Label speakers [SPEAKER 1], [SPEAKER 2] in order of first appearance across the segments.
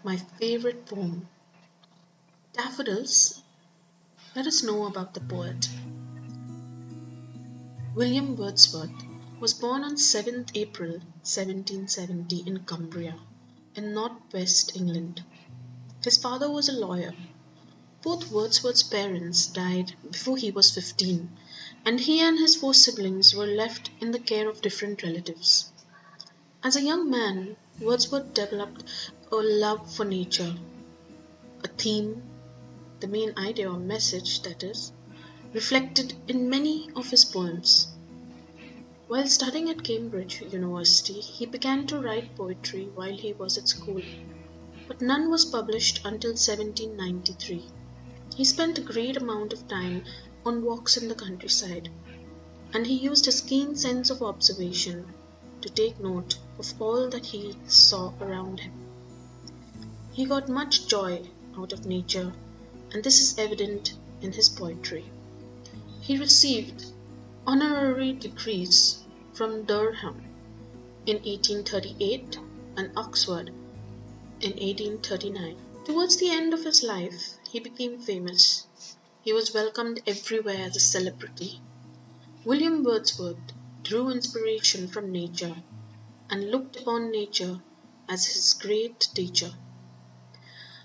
[SPEAKER 1] My favorite poem, Daffodils. Let us know about the poet. William Wordsworth was born on 7th April 1770 in Cumbria, in northwest England. His father was a lawyer. Both Wordsworth's parents died before he was 15, and he and his four siblings were left in the care of different relatives. As a young man, Wordsworth developed a love for nature, a theme, the main idea or message, that is, reflected in many of his poems. While studying at Cambridge University, he began to write poetry while he was at school, but none was published until 1793. He spent a great amount of time on walks in the countryside, and he used his keen sense of observation to take note of all that he saw around him. He got much joy out of nature, and this is evident in his poetry. He received honorary degrees from Durham in 1838 and Oxford in 1839. Towards the end of his life, he became famous. He was welcomed everywhere as a celebrity. William Wordsworth drew inspiration from nature and looked upon nature as his great teacher.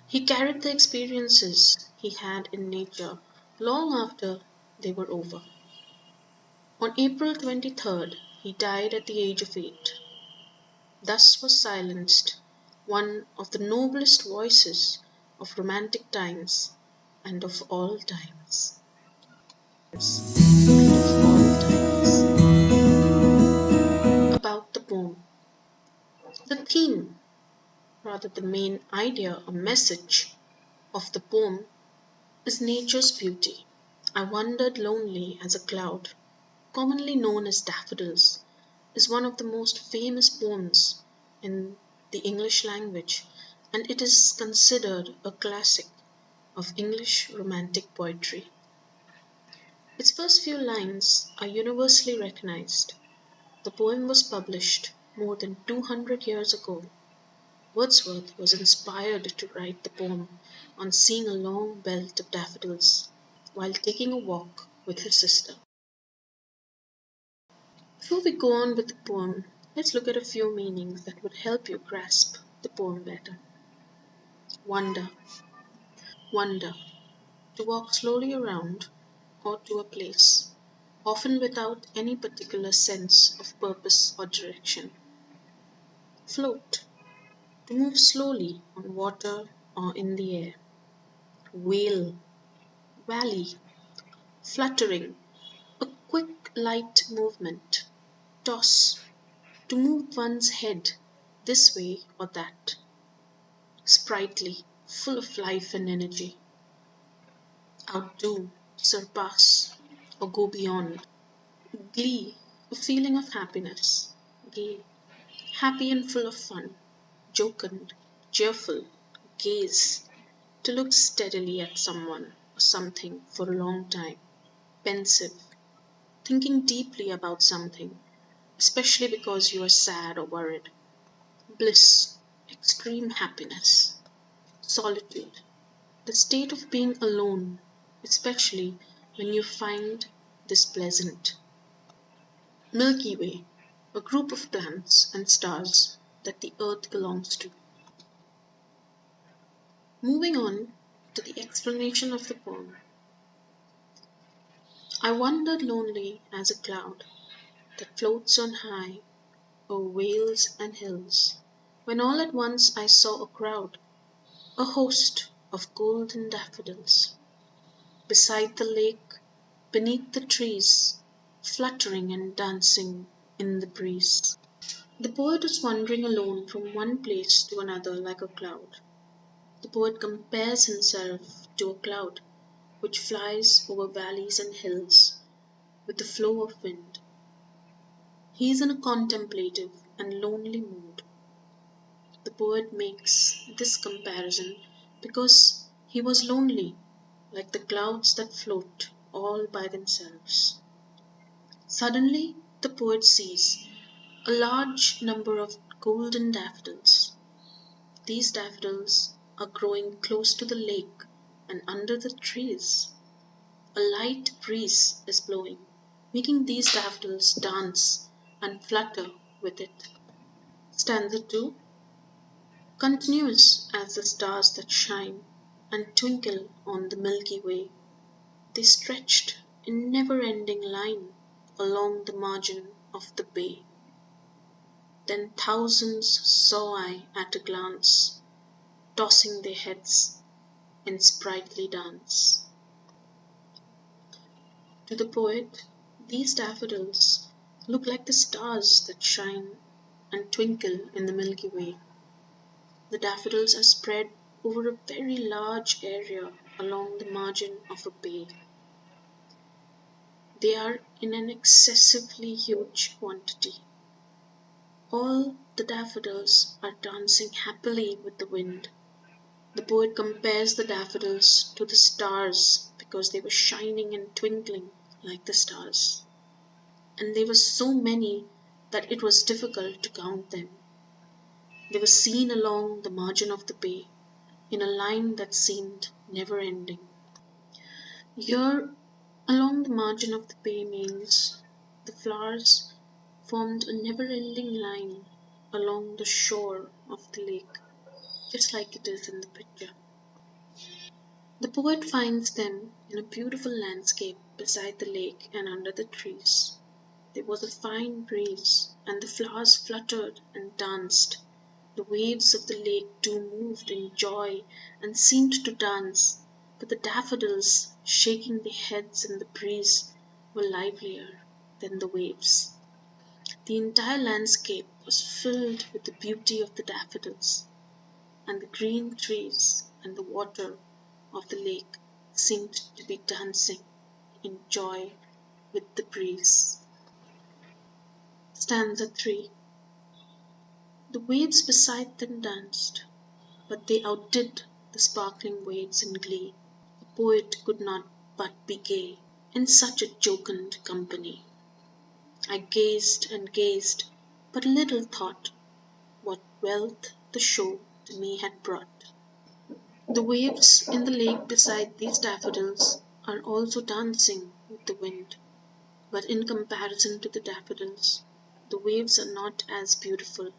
[SPEAKER 1] He carried the experiences he had in nature long after they were over. On April 23rd, he died at the age of 8. Thus was silenced one of the noblest voices of romantic times and of all times. About the poem. The theme, rather the main idea or message of the poem, is nature's beauty. I wandered lonely as a cloud, commonly known as Daffodils, is one of the most famous poems in the English language, and it is considered a classic of English romantic poetry. Its first few lines are universally recognized. The poem was published more than 200 years ago. Wordsworth was inspired to write the poem on seeing a long belt of daffodils while taking a walk with his sister. Before we go on with the poem, let's look at a few meanings that would help you grasp the poem better. Wander. Wander. To walk slowly around or to a place, often without any particular sense of purpose or direction. Float. To move slowly on water or in the air. Wail. Valley. Fluttering. A quick, light movement. Toss. To move one's head this way or that. Sprightly, full of life and energy. Outdo, surpass, or go beyond. Glee, a feeling of happiness. Gay, happy and full of fun. Jocund, cheerful. Gaze, to look steadily at someone or something for a long time. Pensive, thinking deeply about something, especially because you are sad or worried. Bliss, extreme happiness. Solitude, the state of being alone, especially when you find this pleasant. Milky Way, a group of planets and stars that the Earth belongs to. Moving on to the explanation of the poem. I wandered lonely as a cloud that floats on high o'er vales and hills, when all at once I saw a crowd, a host of golden daffodils, beside the lake, beneath the trees, fluttering and dancing in the breeze. The poet is wandering alone from one place to another like a cloud. The poet compares himself to a cloud which flies over valleys and hills with the flow of wind. He is in a contemplative and lonely mood. The poet makes this comparison because he was lonely, like the clouds that float all by themselves. Suddenly, the poet sees a large number of golden daffodils. These daffodils are growing close to the lake and under the trees. A light breeze is blowing, making these daffodils dance and flutter with it. Stanza 2. Continuous as the stars that shine and twinkle on the Milky Way, they stretched in never-ending line along the margin of the bay. Then thousands saw I at a glance, tossing their heads in sprightly dance. To the poet, these daffodils look like the stars that shine and twinkle in the Milky Way. The daffodils are spread over a very large area along the margin of a bay. They are in an excessively huge quantity. All the daffodils are dancing happily with the wind. The poet compares the daffodils to the stars because they were shining and twinkling like the stars. And there were so many that it was difficult to count them. They were seen along the margin of the bay in a line that seemed never ending. Here, along the margin of the bay means the flowers formed a never ending line along the shore of the lake, just like it is in the picture. The poet finds them in a beautiful landscape beside the lake and under the trees. There was a fine breeze, and the flowers fluttered and danced. The waves of the lake too moved in joy and seemed to dance, but the daffodils, shaking their heads in the breeze, were livelier than the waves. The entire landscape was filled with the beauty of the daffodils, and the green trees and the water of the lake seemed to be dancing in joy with the breeze. Stanza 3. The waves beside them danced, but they outdid the sparkling waves in glee. The poet could not but be gay in such a jocund company. I gazed and gazed, but little thought what wealth the show to me had brought. The waves in the lake beside these daffodils are also dancing with the wind, but in comparison to the daffodils, the waves are not as beautiful.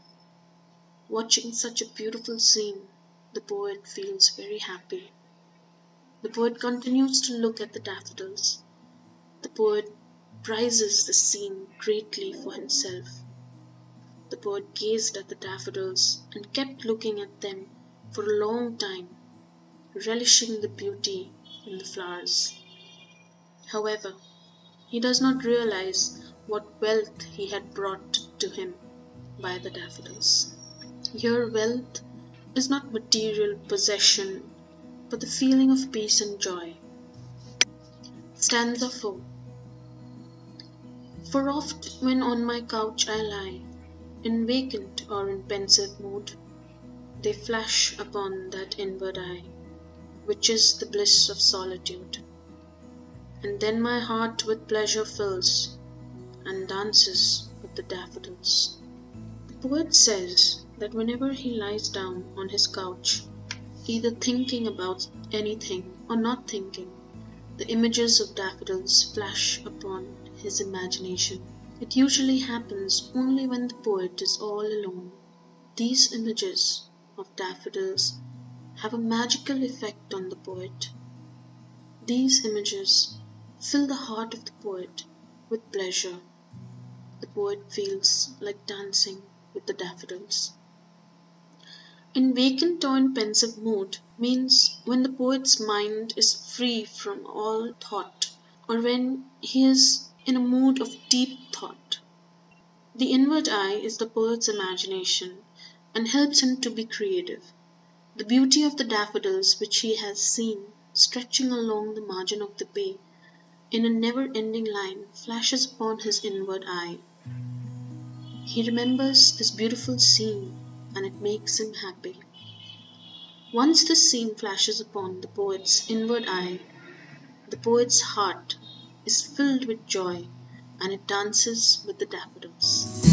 [SPEAKER 1] Watching such a beautiful scene, the poet feels very happy. The poet continues to look at the daffodils. The poet prizes the scene greatly for himself. The poet gazed at the daffodils and kept looking at them for a long time, relishing the beauty in the flowers. However, he does not realize what wealth he had brought to him by the daffodils. Here, wealth is not material possession, but the feeling of peace and joy. Stanza 4. For oft when on my couch I lie, in vacant or in pensive mood, they flash upon that inward eye, which is the bliss of solitude. And then my heart with pleasure fills, and dances with the daffodils. The poet says that whenever he lies down on his couch, either thinking about anything or not thinking, the images of daffodils flash upon his imagination. It usually happens only when the poet is all alone. These images of daffodils have a magical effect on the poet. These images fill the heart of the poet with pleasure. The poet feels like dancing with the daffodils. In vacant or in pensive mood means when the poet's mind is free from all thought, or when he is in a mood of deep thought. The inward eye is the poet's imagination and helps him to be creative. The beauty of the daffodils which he has seen stretching along the margin of the bay in a never-ending line flashes upon his inward eye. He remembers this beautiful scene and it makes him happy. Once this scene flashes upon the poet's inward eye, the poet's heart is filled with joy and it dances with the daffodils.